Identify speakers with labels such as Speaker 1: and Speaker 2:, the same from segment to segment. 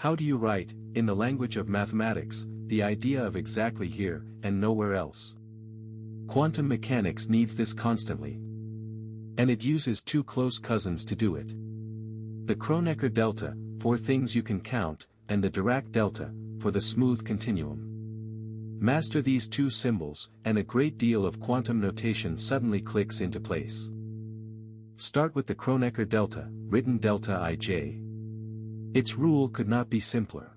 Speaker 1: How do you write, in the language of mathematics, the idea of exactly here and nowhere else? Quantum mechanics needs this constantly. And it uses two close cousins to do it. The Kronecker delta, for things you can count, and the Dirac delta, for the smooth continuum. Master these two symbols, and a great deal of quantum notation suddenly clicks into place. Start with the Kronecker delta, written delta ij. Its rule could not be simpler.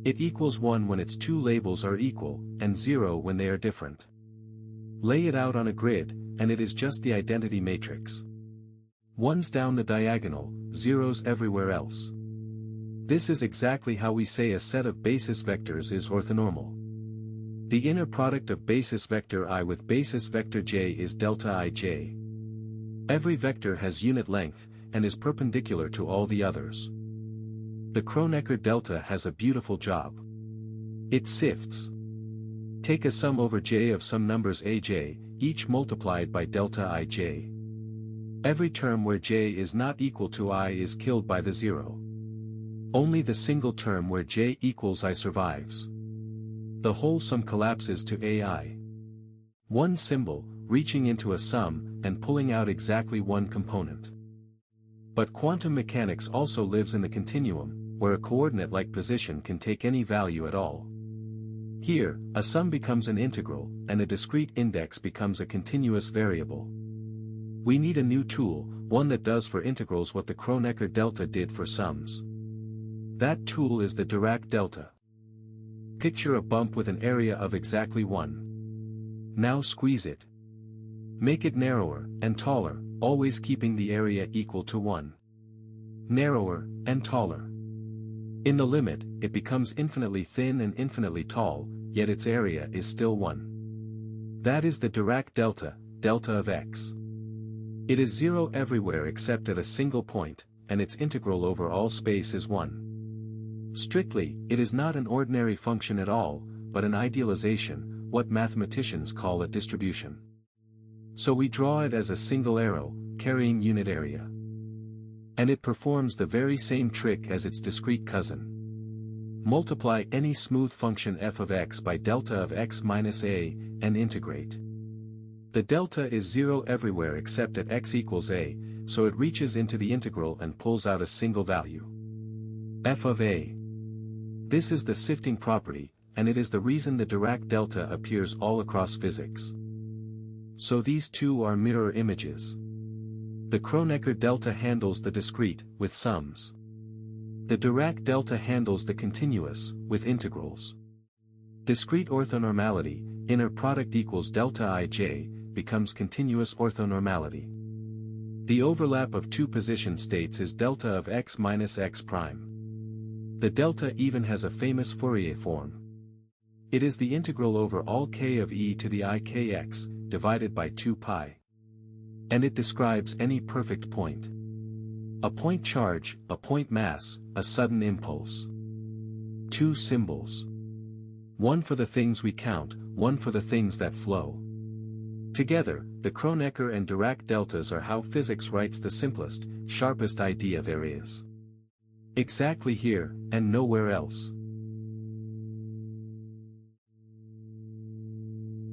Speaker 1: It equals 1 when its two labels are equal, and 0 when they are different. Lay it out on a grid, and it is just the identity matrix. 1's down the diagonal, 0's everywhere else. This is exactly how we say a set of basis vectors is orthonormal. The inner product of basis vector I with basis vector j is delta ij. Every vector has unit length, and is perpendicular to all the others. The Kronecker delta has a beautiful job. It sifts. Take a sum over j of some numbers aj, each multiplied by delta ij. Every term where j is not equal to I is killed by the 0. Only the single term where j equals I survives. The whole sum collapses to ai. One symbol, reaching into a sum, and pulling out exactly one component. But quantum mechanics also lives in the continuum, where a coordinate-like position can take any value at all. Here, a sum becomes an integral, and a discrete index becomes a continuous variable. We need a new tool, one that does for integrals what the Kronecker delta did for sums. That tool is the Dirac delta. Picture a bump with an area of exactly 1. Now squeeze it. Make it narrower, and taller, always keeping the area equal to 1. Narrower, and taller. In the limit, it becomes infinitely thin and infinitely tall, yet its area is still 1. That is the Dirac delta, delta of x. It is 0 everywhere except at a single point, and its integral over all space is 1. Strictly, it is not an ordinary function at all, but an idealization, what mathematicians call a distribution. So we draw it as a single arrow, carrying unit area. And it performs the very same trick as its discrete cousin. Multiply any smooth function f of x by delta of x minus a, and integrate. The delta is 0 everywhere except at x equals a, so it reaches into the integral and pulls out a single value. F of a. This is the sifting property, and it is the reason the Dirac delta appears all across physics. So these two are mirror images. The Kronecker delta handles the discrete, with sums. The Dirac delta handles the continuous, with integrals. Discrete orthonormality, inner product equals delta ij, becomes continuous orthonormality. The overlap of two position states is delta of x minus x prime. The delta even has a famous Fourier form. It is the integral over all k of e to the ikx, divided by 2 pi. And it describes any perfect point. A point charge, a point mass, a sudden impulse. Two symbols. One for the things we count, one for the things that flow. Together, the Kronecker and Dirac deltas are how physics writes the simplest, sharpest idea there is. Exactly here, and nowhere else.